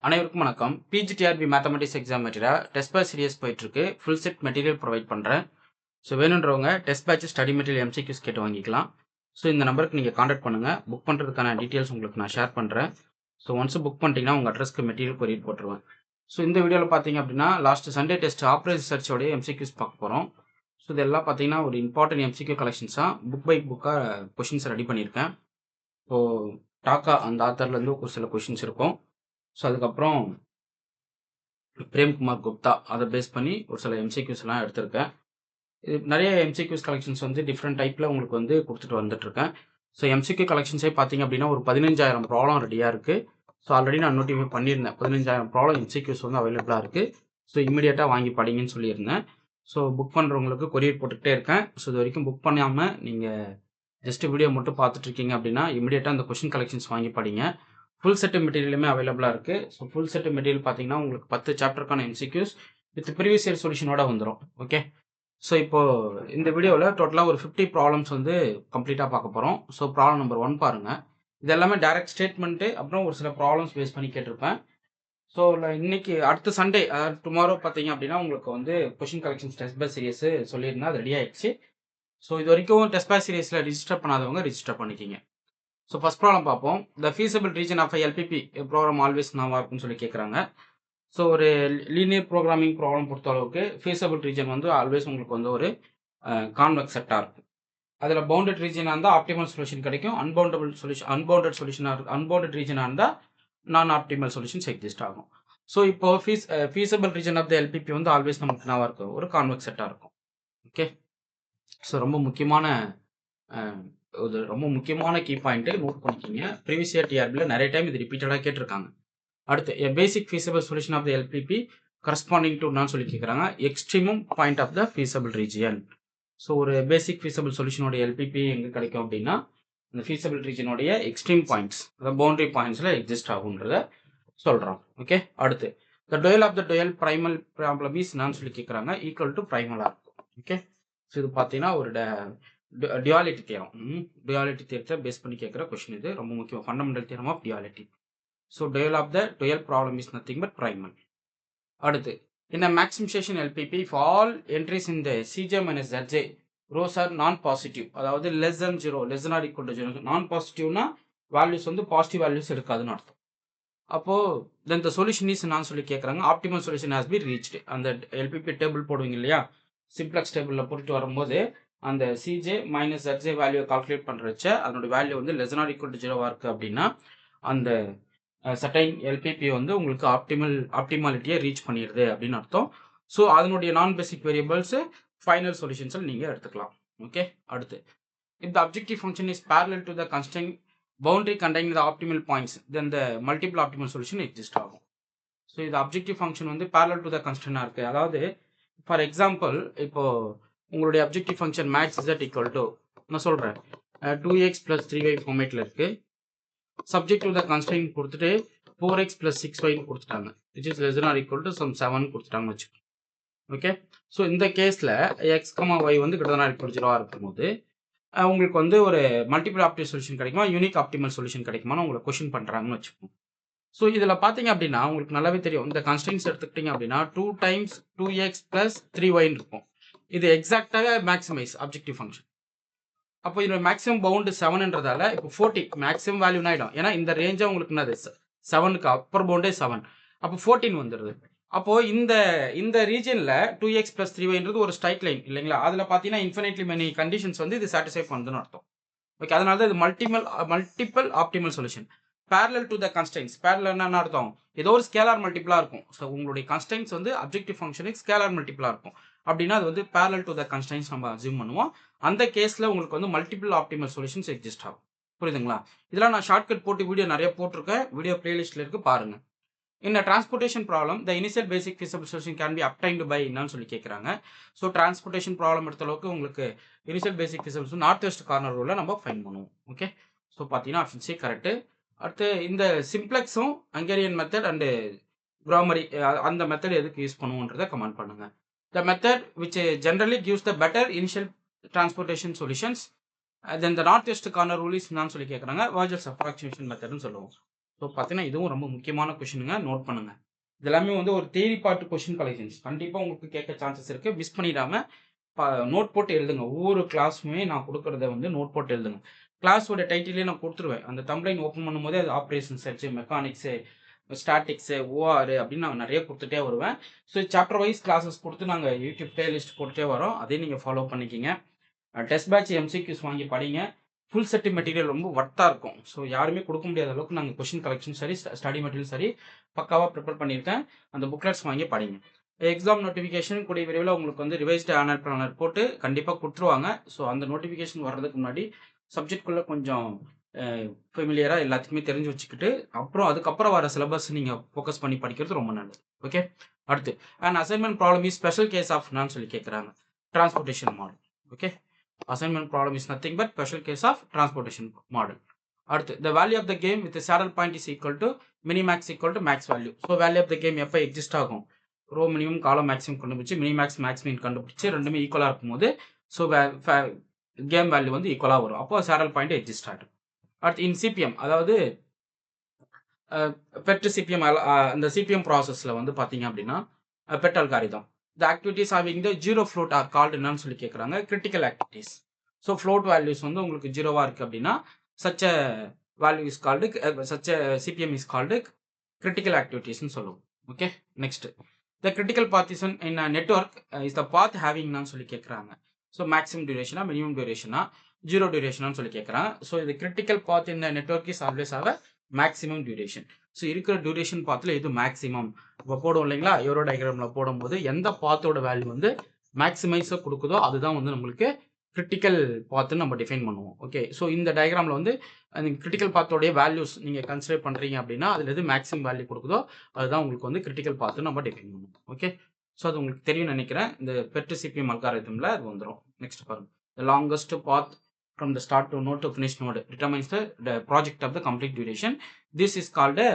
அனைவருக்கும் வணக்கம். PGTRB mathematics exam material test batch series போயிட்டுருக்கு. ஃபுல் செட் மெட்டீரியல் ப்ரொவைட் பண்ணுறேன். ஸோ வேணுன்றவங்க test batch study material MCQs கேட்டு வாங்கிக்கலாம். ஸோ இந்த நம்பருக்கு நீங்கள் காண்டாக்ட் பண்ணுங்கள். புக் பண்ணுறதுக்கான டீட்டெயில்ஸ் உங்களுக்கு நான் ஷேர் பண்ணுறேன். ஸோ ஒன்ஸ் புக் பண்ணிட்டீங்கன்னா உங்கள் அட்ரஸ்க்கு மெட்டீரியல் கொரியர் போட்டுருவேன். ஸோ இந்த வீடியோவில் பார்த்தீங்க அப்படின்னா லாஸ்ட் சண்டே டெஸ்ட் ஆப்ரேஸ் சர்ச்சோடைய எம்சிக்யூஸ் பார்க்க போகிறோம். ஸோ இதெல்லாம் பார்த்தீங்கன்னா ஒரு இம்பார்ட்டன்ட் எம்சிக்யூ கலெக்ஷன்ஸாக புக் பை புக்காக கொஷின்ஸ் ரெடி பண்ணியிருக்கேன். ஸோ டாக்கா அந்த ஆத்தர்லேருந்து ஒரு சில கொஷின்ஸ் இருக்கும். ஸோ அதுக்கப்புறம் பிரேம்குமார் குப்தா அதை பேஸ் பண்ணி ஒரு சில எம்சிக்யூஸ்லாம் எடுத்திருக்கேன். இது நிறைய எம்சிக்யூஸ் கலெக்ஷன்ஸ் வந்து டிஃப்ரெண்ட் டைப்பில் உங்களுக்கு வந்து கொடுத்துட்டு வந்துட்டுருக்கேன். ஸோ எம்சிக்யூ கலெக்ஷன்ஸே பார்த்தீங்க அப்படின்னா ஒரு 15,000 ப்ராப்ளம் ரெடியாக இருக்குது. ஸோ ஆல்ரெடி நான் நோட்டிஃபை பண்ணியிருந்தேன். 15,000 ப்ராப்ளம் எம்சிக்யூஸ் வந்து அவைலபிளாக இருக்குது. ஸோ இமீடியட்டாக வாங்கி படிங்கன்னு சொல்லியிருந்தேன். ஸோ புக் பண்ணுறவங்களுக்கு கொரியர் போட்டுக்கிட்டே இருக்கேன். ஸோ இது வரைக்கும் புக் பண்ணாமல் நீங்கள் ஜஸ்ட் வீடியோ மட்டும் பார்த்துட்ருக்கீங்க அப்படின்னா இமீடியட்டாக அந்த கொஷின் கலெக்ஷன்ஸ் வாங்கி படிங்க. ஃபுல் செட்டு மெட்டீரியலுமே அவைலபிளாக இருக்குது. ஸோ ஃபுல் செட்டு மெட்டீரியல் பார்த்தீங்கன்னா உங்களுக்கு 10 சாப்டருக்கான எம்சிக்யூஸ் வித் ப்ரீவியஸ் இயர் சொல்யூஷனோட வந்துடும். ஓகே. ஸோ இப்போது இந்த வீடியோவில் டோட்டலாக ஒரு 50 ப்ராப்ளம்ஸ் வந்து கம்ப்ளீட்டாக பார்க்க போகிறோம். ஸோ ப்ராப்ளம் நம்பர் 1 பாருங்கள். இது எல்லாமே டைரக்ட் ஸ்டேட்மெண்ட்டு, அப்புறம் ஒரு சில ப்ராப்ளம்ஸ் பேஸ் பண்ணி கேட்டிருப்பேன். ஸோ இன்னைக்கு அடுத்த சண்டே அதாவது டுமாரோ பார்த்தீங்க அப்படின்னா உங்களுக்கு வந்து question collections test batch series சொல்லியிருந்தேன். அது ரெடி ஆயிடுச்சு. ஸோ இது வரைக்கும் டெஸ்ட் பேட்ச் சீரிஸில் ரிஜிஸ்டர் பண்ணாதவங்க ரிஜிஸ்டர் பண்ணிக்கிங்க. ஸோ ஃபஸ்ட் ப்ராப்ளம் பார்ப்போம். The feasible region of LPP program always நாவா இருக்குன்னு சொல்லி கேட்குறாங்க. ஸோ ஒரு லீனியர் ப்ரோக்ராமிங் ப்ராப்ளம் பொறுத்த அளவுக்கு ஃபீஸபிள் ரீஜன் வந்து ஆல்வேஸ் உங்களுக்கு வந்து ஒரு கான்வெக்ஸ் செட்டாக இருக்கும். அதில் பவுண்டட் ரீஜனாக இருந்தால் ஆப்டிமல் சொல்யூஷன் கிடைக்கும். அன்பவுண்டட் ரீஜனாக இருந்தால் நான் ஆப்டிமல் சொல்யூஷன்ஸ் எக்ஸிஸ்ட் ஆகும். ஸோ இப்போ feasible region of the LPP வந்து ஆல்வேஸ் நமக்கு நாவா இருக்கும், ஒரு கான்வெக்ஸ் செட்டாக இருக்கும். ஓகே. ஸோ ரொம்ப முக்கியமான கீ பாயிண்ட்டு நோட் பண்ணிக்கிங்க. ப்ரீவியஸ் இயர் டிஆர்பியில் நிறைய டைம் இது ரிப்பீட்டடாக கேட்டிருக்காங்க. அடுத்து a basic feasible solution of the LPP corresponding to நான் சொல்லி கேட்குறாங்க. Extremum point of the feasible region. So ஒரு பேசிக் ஃபீஸபிள் சொல்யூஷனோட எல்பிபி எங்கே கிடைக்கும் அப்படின்னா இந்த ஃபீஸபிள் ரீஜனுடைய எக்ஸ்ட்ரீம் பாயிண்ட்ஸ், அதாவது பவுண்டரி பாயிண்ட்ஸில் எக்ஸிஸ்ட் ஆகுன்றத சொல்கிறோம். ஓகே. அடுத்து the dual of the dual primal problem is நான் சொல்லி கேட்குறாங்க ஈக்குவல் டு ப்ரைமலாக இருக்கும். ஓகே. ஸோ இது பார்த்தீங்கன்னா ஒரு டியாலிட்டி தியரம். டியாலிட்டி தியரத்தை பேஸ் பண்ணி கேட்குற கொஸ்டின் இது ரொம்ப முக்கியம். Fundamental theorem of duality. So dual of the dual problem is nothing but primal. அடுத்து in a maximization LPP if all entries in the Cj minus Zj rows are non-positive, அதாவது less than 0 less than or equal to 0 non-positiveனா values வந்து positive values எடுக்காதுன்னு அர்த்தம். அப்போது then the solution is நான் சொல்லி கேட்குறாங்க optimal solution has been reached. அந்த எல்பிபி டேபிள் போடுவீங்க இல்லையா, சிம்ப்ளெக்ஸ் டேபிளில் போட்டு வரும்போது அந்த CJ minus ZJ value calculate பண்ணுறச்ச அதனோட வேல்யூ வந்து less than or equal to 0 இருக்குது அப்படின்னா அந்த சர்டைன் எல்பிபி வந்து உங்களுக்கு ஆப்டிமாலிட்டியை ரீச் பண்ணிடுது அப்படின்னு அர்த்தம். ஸோ அதனுடைய நான் பேசிக் வேரியபிள்ஸு ஃபைனல் சொல்யூஷன்ஸில் நீங்கள் எடுத்துக்கலாம். ஓகே. அடுத்து if the objective function is parallel to the constraint boundary containing the optimal points then the multiple optimal solution exist ஆகும். ஸோ இது அப்ஜெக்டிவ் ஃபங்க்ஷன் வந்து parallel to the constraint இருக்குது. அதாவது ஃபார் எக்ஸாம்பிள் இப்போது உங்களுடைய objective function max z equal to நான் சொல்கிறேன் 2x + 3y ஃபார்மேட்டில் இருக்குது. சப்ஜெக்ட் டு த கன்ஸ்ட்ரெயின்ட் கொடுத்துட்டு 4x + 6y கொடுத்துட்டாங்க, which is less than or equal to some 7 கொடுத்துட்டாங்கன்னு வச்சுக்கோங்க. ஓகே. ஸோ இந்த கேஸில் x, y வந்து greater than or equal to 0 இருக்கும்போது உங்களுக்கு வந்து ஒரு மல்டிபிள் ஆப்டிமல் சொல்யூஷன் கிடைக்குமா, யூனிக் ஆப்டிமல் சொல்யூஷன் கிடைக்குமான்னு உங்களை கொஷின் பண்ணுறாங்கன்னு வச்சுக்கோங்க. ஸோ இதில் பார்த்தீங்க அப்படின்னா உங்களுக்கு நல்லாவே தெரியும். இந்த கன்ஸ்ட்ரெயின்ஸ் எடுத்துக்கிட்டிங்க அப்படின்னா 2 × 2x + 3y இருக்கும். இது எக்ஸாக்டாக மேக்ஸிமைஸ் அப்ஜெக்டிவ் ஃபங்க்ஷன். அப்போ இதோட மேக்ஸிமம் பவுண்டு 7ன்றதால இப்போ 40 மேக்ஸிமம் வேல்யூ ஆகிடும். ஏன்னா இந்த ரேஞ்சாக உங்களுக்கு என்னது 7க்கு அப்பர் பவுண்டே 7, அப்போ 14 வந்துடுது. அப்போது இந்த ரீஜனில் 2x + 3yன்றது ஒரு ஸ்ட்ரைட் லைன் இல்லைங்களா, அதில் பார்த்தீங்கன்னா இன்ஃபினிட்லி மெனி கண்டிஷன்ஸ் வந்து இது சாட்டிஸ்ஃபை பண்ணுதுன்னு அர்த்தம். ஓகே. அதனால தான் இது multiple optimal solution. Parallel to the constrains. Parallel என்ன அர்த்தம், ஏதோ ஒரு ஸ்கேலார் மல்டிபிளாக இருக்கும். ஸோ உங்களுடைய கன்ஸ்ட்ரெயின்ஸ் வந்து அப்ஜெக்டிவ் ஃபங்க்ஷனுக்கு ஸ்கேலார் மல்டிபிளாக இருக்கும் அப்படின்னா அது வந்து பேரலல் டு த கன்ஸ்ட்ரெயின்ஸ் நம்ம அசியூம் பண்ணுவோம். அந்த கேஸில் உங்களுக்கு வந்து மல்டிபிள் ஆப்டிமல் சொல்யூஷன்ஸ் எக்ஸிஸ்ட் ஆகும். புரியுதுங்களா? இதெல்லாம் நான் ஷார்ட்கட் போட்டு வீடியோ நிறைய போட்டிருக்கேன், வீடியோ பிளேலிஸ்ட்டில் இருக்குது பாருங்கள். இந்த transportation problem the initial basic feasible solution can be obtained by என்னன்னு சொல்லி கேட்குறாங்க. ஸோ டிரான்ஸ்போர்ட்டேஷன் ப்ராப்ளம் எடுத்த அளவுக்கு உங்களுக்கு initial basic feasible north west corner ரூலில் நம்ம ஃபைன் பண்ணுவோம். ஓகே. ஸோ பார்த்தீங்கன்னா ஆப்ஷன் சி கரெக்டு. அடுத்து இந்த சிம்ப்ளெக்ஸும் ஹங்கேரியன் மெத்தட் அண்டு கிராமரி அந்த மெத்தட் எதுக்கு யூஸ் பண்ணுவோன்றதை கமெண்ட் பண்ணுங்கள். The method which generally gives the better initial transportation solutions then the northwest corner rule is நான் சொல்லி கேட்குறாங்க வாஜர்ஸ் அப்ராக்சிமேஷன் மெத்தட்னு சொல்லுவோம். ஸோ பார்த்தீங்கன்னா இதுவும் ரொம்ப முக்கியமான கொஷினுங்க, நோட் பண்ணுங்க. இது எல்லாமே வந்து ஒரு தியரி பார்ட் கொஷின் கலெக்ஷன்ஸ். கண்டிப்பாக உங்களுக்கு கேட்க சான்சஸ் இருக்குது. மிஸ் பண்ணிடாம நோட் போட்டு எழுதுங்க. ஒவ்வொரு கிளாஸுமே நான் கொடுக்குறத வந்து நோட் போட்டு எழுதுங்க. கிளாஸோட டைட்டிலே நான் கொடுத்துருவேன். அந்த தம்ப்லைன் ஓப்பன் பண்ணும்போதே அது operation research, mechanics, statics, OR அப்படின்னு நான் நிறைய கொடுத்துட்டே வருவேன். ஸோ சாப்டர் வைஸ் கிளாஸஸ் கொடுத்து நாங்கள் யூடியூப் பிளேலிஸ்ட் போட்டுட்டே வரோம். அதையும் நீங்கள் ஃபாலோ பண்ணிக்கிங்க. டெஸ்ட் பேட்ச் எம்சிக்யூஸ் வாங்கி படிங்க. ஃபுல் செட் மெட்டீரியல் ரொம்ப ஒர்த்தாக இருக்கும். ஸோ யாருமே கொடுக்க முடியாத அளவுக்கு நாங்கள் கொஷின் கலெக்ஷன் சரி, ஸ்டடி மெட்டீரியல் சரி பக்காவாக ப்ரிப்பேர் பண்ணியிருக்கேன். அந்த புக்லெட்ஸ் வாங்கி படிங்க. எக்ஸாம் நோட்டிஃபிகேஷன் கூடிய விரைவில் உங்களுக்கு வந்து ரிவைஸ்டு ஆனுவல் பிளானர் போட்டு கண்டிப்பாக கொடுத்துருவாங்க. ஸோ அந்த நோட்டிஃபிகேஷன் வர்றதுக்கு முன்னாடி சப்ஜெக்ட்குள்ளே கொஞ்சம் ஃபெமிலியராக எல்லாத்துக்குமே தெரிஞ்சு வச்சுக்கிட்டு அப்புறம் அதுக்கப்புறம் வர சிலபஸ் நீங்கள் ஃபோக்கஸ் பண்ணி படிக்கிறது ரொம்ப நல்லது. ஓகே, அடுத்து and assignment problem is special case of நான் சொல்லி கேட்குறாங்க. Transportation model. Okay, assignment problem is nothing but special case of transportation model. அடுத்து the value of the game with the saddle point is equal to minimax equal to max value. So value of the game எப்போ exist ஆகும்? Row minimum column maximum கண்டுபிடிச்சி minimax maximum கண்டுபிடிச்சி ரெண்டுமே ஈக்குவலாக இருக்கும்போது so game value வந்து ஈக்குவலாக வரும். அப்போ சேடல் பாயிண்ட் எக்ஸிஸ்ட் ஆகிடும். அடுத்து இன் சிபிஎம், அதாவது பெட் சிபிஎம், அந்த சிபிஎம் ப்ராசஸில் வந்து பார்த்தீங்க அப்படின்னா PERT algorithm the activities having the zero float are called என்னன்னு சொல்லி கேட்குறாங்க. Critical activities. So float values வந்து உங்களுக்கு ஜீரோவாக இருக்குது அப்படின்னா such a value is called such a CPM is called critical activities ன்னு சொல்லுவோம். Okay, next the critical path is in a network is the path having ன்னு சொல்லி கேட்குறாங்க. ஸோ மேக்ஸிமம் டியூரேஷனா மினிமம் டியூரேஷனா ஜீரோ டியூரேஷனான்னு சொல்லி கேட்குறாங்க. ஸோ இது கிரிட்டிக்கல் பாத் இந்த network is always ஆக மேக்ஸிமம் டியூரேஷன். ஸோ இருக்கிற டியூரேஷன் பாத்தில் இது மேக்ஸிமம் இப்போ போடும் இல்லைங்களா, எவரோ டயக்ராமில் போடும்போது எந்த பாத்தோட வேல்யூ வந்து மேக்ஸிமைஸாக கொடுக்குதோ அதுதான் வந்து நம்மளுக்கு கிரிட்டிக்கல் பாத்துன்னு நம்ம டிஃபைன் பண்ணுவோம். ஓகே, ஸோ இந்த டயக்ராமில் வந்து கிரிட்டிக்கல் பாத்தோடைய வேல்யூஸ் நீங்கள் கன்சிடர் பண்ணுறீங்க அப்படின்னா அதில் எது மேக்ஸிமம் வேல்யூ கொடுக்குதோ அதுதான் உங்களுக்கு வந்து கிரிட்டிக்கல் பாத்துன்னு நம்ம டிஃபைன் பண்ணுவோம். ஓகே, ஸோ அது உங்களுக்கு தெரியும் நினைக்கிறேன். இந்த பெட் சிபிஎம் அல்காரிதமில் அது வந்துடும். நெக்ஸ்ட் பாருங்க, the longest path from the start to node to finish node determines the project of the complete duration. This is called a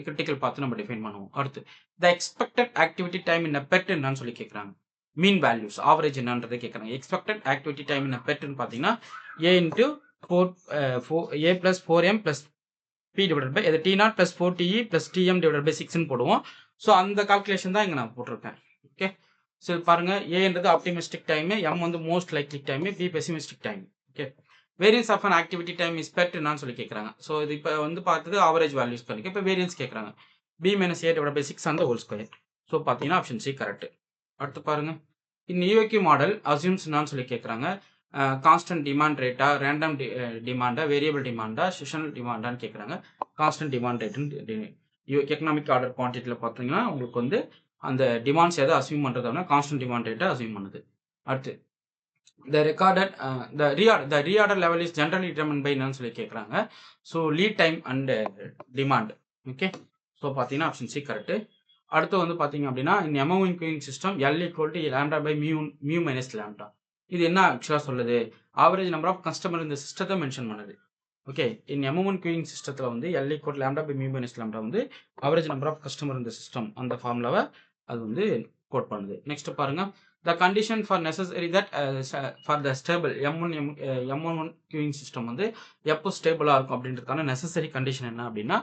critical path நம்ம டிஃபைன் பண்ணுவோம். அடுத்து the expected activity time in a pet என்னன்னு சொல்லி கேட்குறாங்க. மீன் values average என்னன்றதை கேட்குறாங்க. Expected activity time in பெட்னு பார்த்தீங்கன்னா A into A plus 4m plus B divided by இது T0 plus 4TE plus TM divided by 6ன்னு போடுவோம். ஸோ அந்த கால்குலேஷன் தான் இங்கே நான் போட்டிருக்கேன். ஓகே, ஸோ பாருங்க, ஏன்றது ஆப்டிமிஸ்டிக் டைமு, எம் வந்து most likely time, B pessimistic time. Okay, variance of an activity time is PERT என்னன்னு சொல்லி கேட்குறாங்க. ஸோ இது இப்போ வந்து பார்த்தது ஆவரேஜ் வேல்யூஸ் கணக்கு. இப்போ வேரியன்ஸ் கேட்குறாங்க. B minus A divide by 6 அந்த ஹோல் ஸ்கொயர். ஸோ பார்த்தீங்கன்னா ஆப்ஷன் சி கரெக்ட். அடுத்து பாருங்க, இந்த யூஏக்யூ மாடல் அசியூம்ஸ் என்னன்னு சொல்லி கேட்குறாங்க. கான்ஸ்டன்ட் டிமாண்ட் ரேட்டா, ரேண்டம் டிமாண்டா, வேரியபிள் டிமாண்டா, செஷனல் டிமாண்டான்னு கேட்குறாங்க. கான்ஸ்டன்ட் டிமாண்ட் ரேட்டுன்னு எக்கனாமிக் ஆர்டர் குவான்டிட்டியில் பார்த்தீங்கன்னா உங்களுக்கு வந்து அந்த டிமாண்ட்ஸ் எதை அசியூம் பண்ணுறதுனா கான்ஸ்டன்ட் டிமாண்ட் ரேட்டை அசியூம் பண்ணுது. அடுத்து the reorder level is generally determined by என்னன்னு சொல்லி கேட்குறாங்க. So lead time and demand. Okay, so பார்த்தீங்கன்னா ஆப்ஷன் சி கரெக்டு. அடுத்து வந்து பார்த்தீங்க அப்படின்னா இந்த MO including system L equal to lambda by mu minus lambda. இது என்ன ஆக்சுவலாக சொல்லுது? ஆவரேஜ் நம்பர் ஆஃப் கஸ்டமர் இந்த சிஸ்டத்தை மென்ஷன் பண்ணுது. ஓகே, இன் எம்ஓ கியூயிங் சிஸ்டத்தில் வந்து L equal lambda by mu minus lambda வந்து ஆவரேஜ் நம்பர் ஆஃப் கஸ்டமர் இந்த சிஸ்டம் அந்த ஃபார்முலாவை அது வந்து கோட் பண்ணுது. நெக்ஸ்ட் பாருங்க, the condition for necessary that for the stable M11 queuing system வந்து எப்போ ஸ்டேபிளாக இருக்கும் அப்படின்றதுக்கான நெசசரி கண்டிஷன் என்ன அப்படின்னா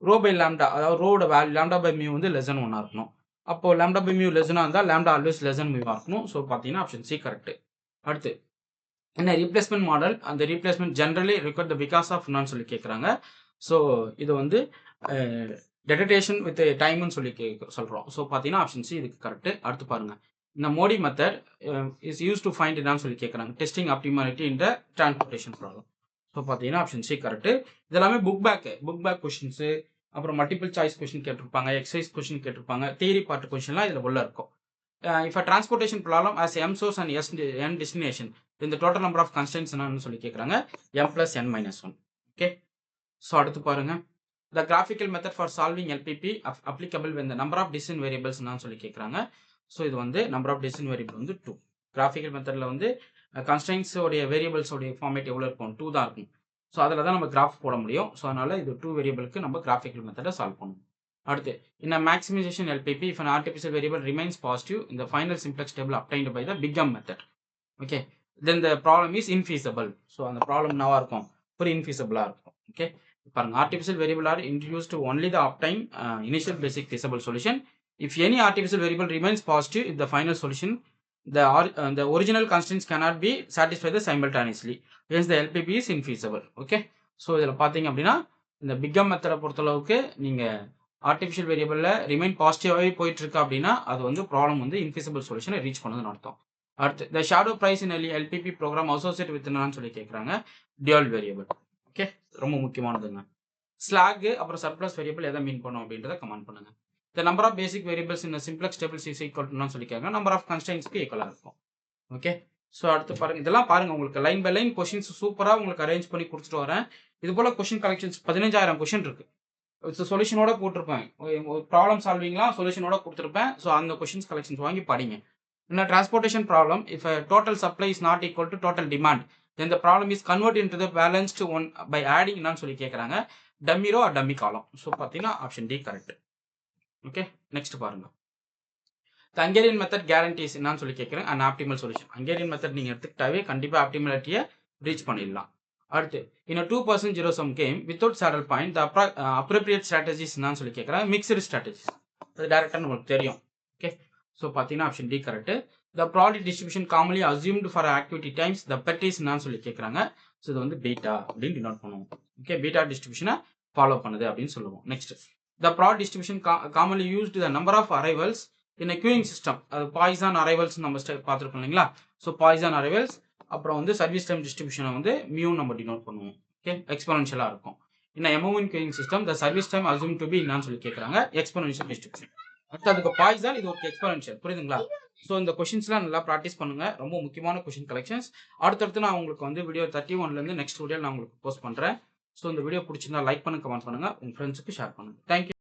ரோ பை லேம்டா, அதாவது ரோட வேல்யூ லேம்டா பை மியூ வந்து லெசன் 1 இருக்கணும். அப்போ லேம்டா பை மியூ லெசனாக இருந்தால் லேம்டா ஆல்வேஸ் லெசன் மியூவாக இருக்கணும். ஸோ பார்த்தீங்கன்னா ஆப்ஷன் சி கரெக்ட். அடுத்து என்ன ரீப்ளேஸ்மெண்ட் மாடல், அந்த replacement generally required the because of என்னன்னு சொல்லி கேட்குறாங்க. ஸோ இது வந்து டெட்டேஷன் வித் டைம்னு சொல்லி சொல்கிறோம். ஸோ பார்த்தீங்கன்னா ஆப்ஷன் சி இதுக்கு கரெக்ட். அடுத்து பாருங்க, இந்த Modi method is use to find என்னன்னு சொல்லி கேட்குறாங்க. டெஸ்டிங் ஆப்டிமாலிட்டி இன் த டிரான்ஸ்போர்ட்டேஷன் ப்ராப்ளம். ஸோ பார்த்தீங்கன்னா ஆப்ஷன் சி கரெக்ட். இதெல்லாமே புக் பேக் கொஷின்ஸு, அப்புறம் மல்டிபிள் சாய்ஸ் கொஷின் கேட்டிருப்பாங்க, எக்ஸசைஸ் கொஷின் கேட்டிருப்பாங்க, தியரி பார்ட் கொஷின்லாம் இதில் உள்ள இருக்கும். If a transportation problem as M source and N destination இந்த டோட்டல் நம்பர் ஆஃப் கன்ஸ்டன்ட்ஸ் என்னன்னு சொல்லி கேட்குறாங்க. m + n-1. ஓகே, ஸோ அடுத்து பாருங்க, த graphical method for solving LPP applicable when the number of decision variables என்னன்னு சொல்லி கேட்குறாங்க. ஸோ இது வந்து நம்பர் ஆஃப் டெசிஷன் வேரியபிள் வந்து 2. கிராஃபிக்கல் மெத்தடில் வந்து கன்ஸ்டன்ட்ஸோடைய வேரியபிள்ஸோடைய ஃபார்மேட் எவ்வளோ இருக்கும்? 2 தான் இருக்கும். ஸோ அதில் தான் நம்ம கிராஃப் போட முடியும். ஸோ அதனால் இது 2 வேரியபிளுக்கு நம்ம கிராஃபிக்கல் மெத்தடை சால்வ் பண்ணணும். அடுத்து in a maximization LPP if an artificial variable remains positive in the final simplex table obtained by the big M method, okay, then the problem is infeasible. So அந்த problem என்னவா இருக்கும்? ஒரு infeasible இருக்கும். Okay, பாருங்க, artificial variable are introduced to only the obtain initial basic feasible solution. If any artificial variable remains positive, if the final solution, the original constraints cannot be satisfied simultaneously, hence the LPP is infeasible. Okay, so இதில் பார்த்தீங்க அப்படின்னா இந்த become மெத்தடை பொறுத்தளவுக்கு நீங்கள் artificial வேரியபிளில் remain பாசிட்டிவாகவே போயிட்டு இருக்கு அப்படின்னா அது வந்து ப்ராப்ளம் வந்து இன்ஃபீசிபிள் சொல்யூஷனை ரீச் பண்ணதுன்னு அர்த்தம். அடுத்து the shadow price in LPP program associate with என்னன்னு சொல்லி கேட்குறாங்க. Dual variable. ஓகே, ரொம்ப முக்கியமானதுங்க. ஸ்லாக் அப்புறம் சர்ப்ளஸ் வேரியபிள் எதை மீன் பண்ணும் அப்படின்றத கமெண்ட் பண்ணுங்க. The number of basic variables in simplex tables is equal to சொல்லி கேட்குறாங்க. நம்பர் ஆஃப் கன்ஸ்ட்ரெயின்ஸ்க்கு ஈக்குவலாக இருக்கும். ஓகே, ஸோ அடுத்து பாருங்க, இதெல்லாம் பாருங்க உங்களுக்கு லைன் பை லைன் கொஷின்ஸ் சூப்பராக உங்களுக்கு அரேஞ்ச் பண்ணி கொடுத்துட்டு வரேன். இது போல கொஷின் கலெக்ஷன்ஸ் 15,000 கொஷின் இருக்கு. சொல்யூஷனோட போட்டிருப்பேன், ப்ராப்ளம் சால்விங்லாம் சொல்யூஷனோட கொடுத்துருப்பேன். ஸோ அந்த கொஷின்ஸ் கலெக்ஷன்ஸ் வாங்கி படிங்க. In a transportation problem, if a total supply is not equal to total demand, then the problem is converted into the balanced one by adding என்னன்னு சொல்லி கேட்குறாங்க, dummy row or dummy column. So பார்த்தீங்கன்னா option D correct. Okay, next பாருங்க. Hungarian method guarantees என்னன்னு சொல்லி கேட்குறேன். And optimal solution. Hungarian method நீங்கள் எடுத்துக்கிட்டாவே கண்டிப்பாக ஆப்டிமலிட்டியை ரீச் பண்ணிடலாம். அடுத்து in a 2% zero sum game without saddle point, the appropriate strategies என்னன்னு சொல்லி கேட்குறாங்க. மிக்சடு ஸ்ட்ராட்டஜிஸ், அது டேரெக்டாக நம்மளுக்கு தெரியும். ஓகே, ஸோ பார்த்தீங்கன்னா option D correct. The product distribution commonly assumed for activity times the PERT is என்னன்னு சொல்லி கேட்குறாங்க. ஸோ இது வந்து பீட்டா அப்படின்னு டினோட் பண்ணுவோம். ஓகே, பீட்டா டிஸ்ட்ரிபியூஷனை ஃபாலோ பண்ணுது அப்படின்னு சொல்லுவோம். Next the product distribution commonly used the number of arrivals in a queuing system. அது பாய்சான் அரைவல்ஸ் நம்ம பார்த்துருக்கோம் இல்லைங்களா. ஸோ பாய்சான் அரைவல்ஸ் அப்புறம் வந்து சர்வீஸ் டைம் டிஸ்ட்ரிபியூஷனை வந்து மியூ நம்ம டினோட் பண்ணுவோம். ஓகே, எக்ஸ்போனன்ஷியலாக இருக்கும். இன்னும் எம்ஓவின் queuing system the service time assume to be என்னன்னு சொல்லி கேட்குறாங்க. Exponential distribution. அடுத்து அதுக்கு பாய்சான், இது ஒரு எக்ஸ்போனன்ஷியல். புரியுதுங்களா? ஸோ இந்த கொஷின்ஸ்லாம் நல்லா ப்ராக்டிஸ் பண்ணுங்க. ரொம்ப முக்கியமான கொஷின் கலெக்ஷன்ஸ். அடுத்தடுத்து நான் உங்களுக்கு வந்து வீடியோ 31லேருந்து நெக்ஸ்ட் வீடியோ நான் உங்களுக்கு போஸ்ட் பண்ணுறேன். ஸோ இந்த வீடியோ பிடிச்சிருந்தா லைக் பண்ணுங்க, கமெண்ட் பண்ணுங்க, உங்கள் ஃப்ரெண்ட்ஸுக்கு ஷேர் பண்ணுங்க. தேங்க்யூ.